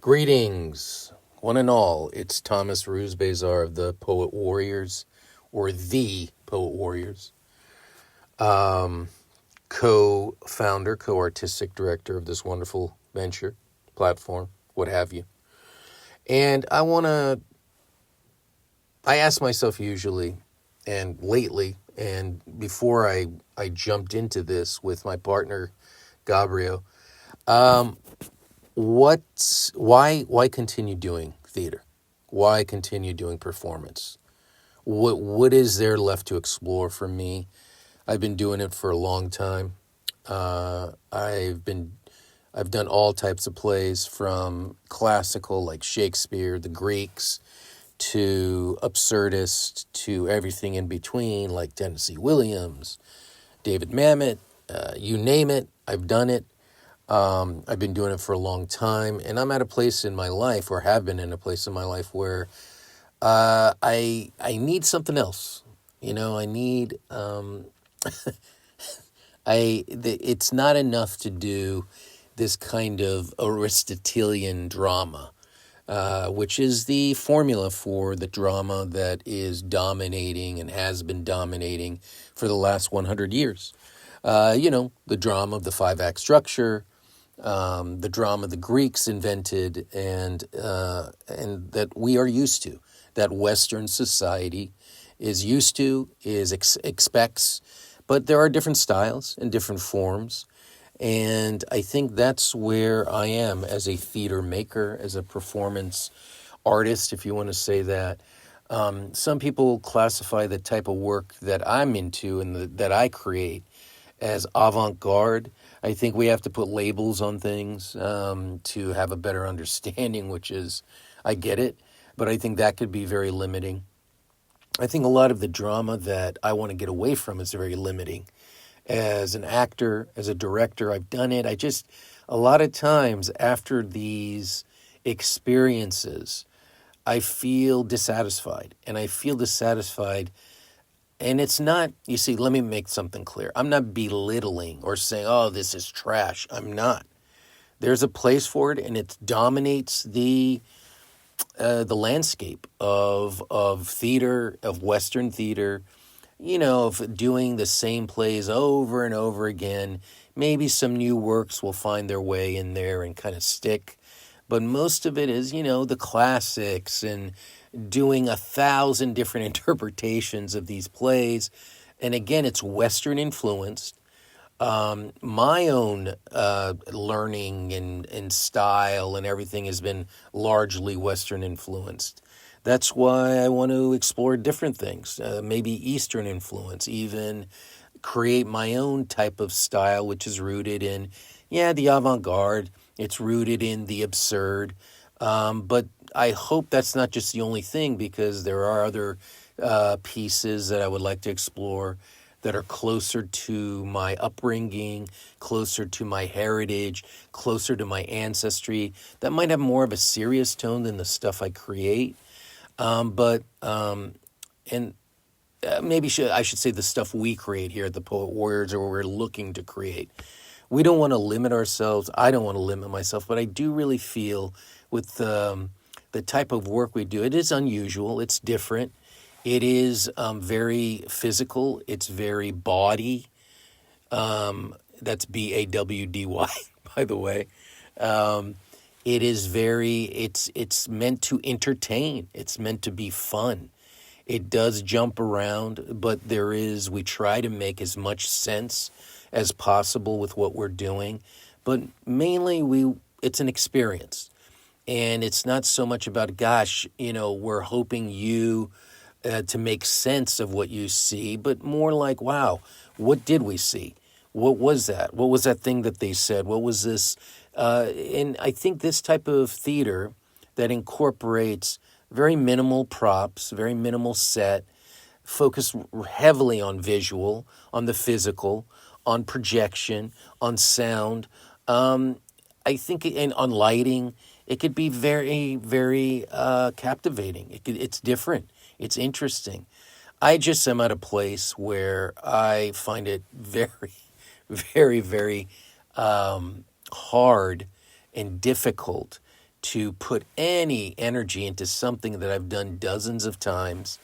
Greetings, one and all. It's Thomas Ruse Bazar of the Poet Warriors, or the Poet Warriors, co-founder, co-artistic director of this wonderful venture, platform, what have you. And I ask myself usually, and lately, and before I jumped into this with my partner, Gabriel, why continue doing theater? Why continue doing performance? What is there left to explore for me? I've been doing it for a long time. I've done all types of plays, from classical like Shakespeare, the Greeks, to absurdist, to everything in between like Tennessee Williams, David Mamet, you name it, I've done it. I've been doing it for a long time, and I'm at a place in my life, or have been in a place in my life, where I need something else. I need it's not enough to do this kind of Aristotelian drama, which is the formula for the drama that is dominating and has been dominating for the last 100 years. The drama of the 5-act structure, the drama the Greeks invented, and that we are used to, that Western society is used to, expects, but there are different styles and different forms. And I think that's where I am as a theater maker, as a performance artist, if you want to say that. Some people classify the type of work that I'm into and that I create as avant-garde. I think we have to put labels on things to have a better understanding, which is, I get it, but I think that could be very limiting. I think a lot of the drama that I want to get away from is very limiting. As an actor, as a director, I've done it. A lot of times after these experiences, I feel dissatisfied. And I feel dissatisfied. And it's not, you see, let me make something clear. I'm not belittling or saying, oh, this is trash. I'm not. There's a place for it, and it dominates the landscape of theater, of Western theater, of doing the same plays over and over again. Maybe some new works will find their way in there and kind of stick. But most of it is, the classics, and doing 1,000 different interpretations of these plays. And again, it's Western influenced. My own learning and style and everything has been largely Western influenced. That's why I want to explore different things, maybe Eastern influence, even create my own type of style, which is rooted in, the avant-garde. It's rooted in the absurd. But I hope that's not just the only thing, because there are other pieces that I would like to explore that are closer to my upbringing, closer to my heritage, closer to my ancestry, that might have more of a serious tone than the stuff I create. Maybe I should say the stuff we create here at the Poet Warriors, or we're looking to create. We don't want to limit ourselves. I don't want to limit myself, but I do really feel with the type of work we do, it is unusual. It's different. It is very physical. It's very bawdy. That's BAWDY, by the way. It is it's meant to entertain. It's meant to be fun. It does jump around, but we try to make as much sense as possible with what we're doing. But mainly it's an experience. And it's not so much about, gosh, we're hoping you to make sense of what you see, but more like, wow, what did we see? What was that? What was that thing that they said? What was this? And I think this type of theater that incorporates very minimal props, very minimal set, focus heavily on visual, on the physical, on projection, on sound. I think, and on lighting, it could be very, very captivating. It's different. It's interesting. I just am at a place where I find it very, very, very hard and difficult to put any energy into something that I've done dozens of times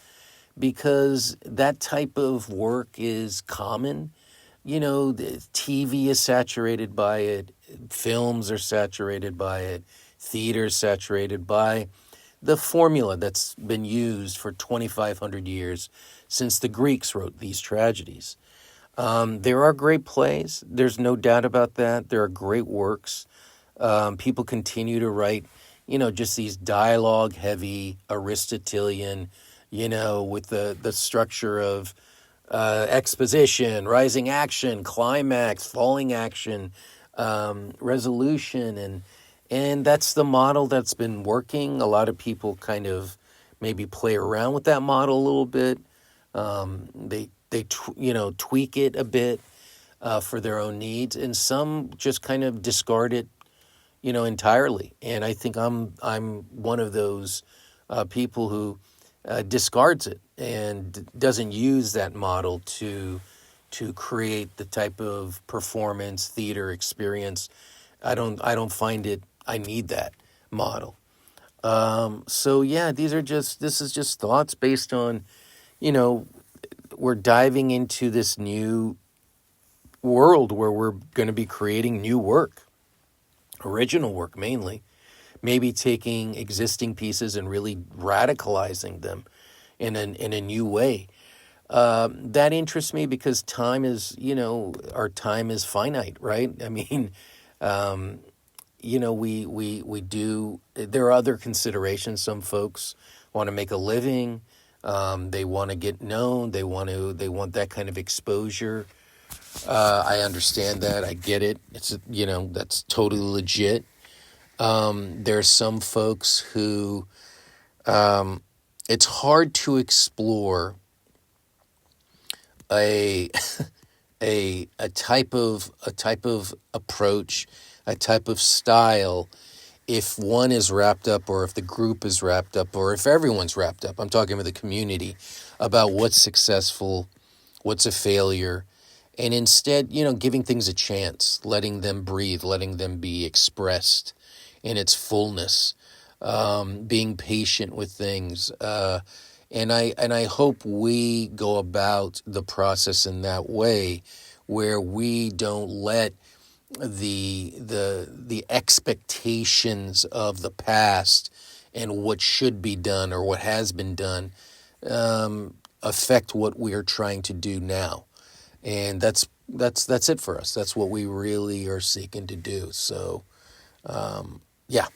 because that type of work is common. The TV is saturated by it, films are saturated by it, theater is saturated by the formula that's been used for 2,500 years since the Greeks wrote these tragedies. There are great plays. There's no doubt about that. There are great works. People continue to write, just these dialogue heavy Aristotelian, with the structure of exposition, rising action, climax, falling action, resolution, and that's the model that's been working. A lot of people kind of maybe play around with that model a little bit. They tweak it a bit for their own needs, and some just kind of discard it, entirely. And I think I'm one of those people who discards it and doesn't use that model to create the type of performance theater experience. I don't find it. I need that model. So yeah, this is just thoughts based on, we're diving into this new world where we're going to be creating new work, original work mainly, maybe taking existing pieces and really radicalizing them in a new way. That interests me because time is, our time is finite, right? I mean, we do. There are other considerations. Some folks want to make a living. They want to get known. They want that kind of exposure. I understand that. I get it. It's that's totally legit. There's some folks who it's hard to explore a a type of approach, a type of style, if one is wrapped up or if the group is wrapped up or if everyone's wrapped up. I'm talking about the community about what's successful, what's a failure, and instead, giving things a chance, letting them breathe, letting them be expressed in its fullness, being patient with things. And I hope we go about the process in that way where we don't let the expectations of the past and what should be done or what has been done affect what we are trying to do now. And that's it for us. That's what we really are seeking to do. So, yeah.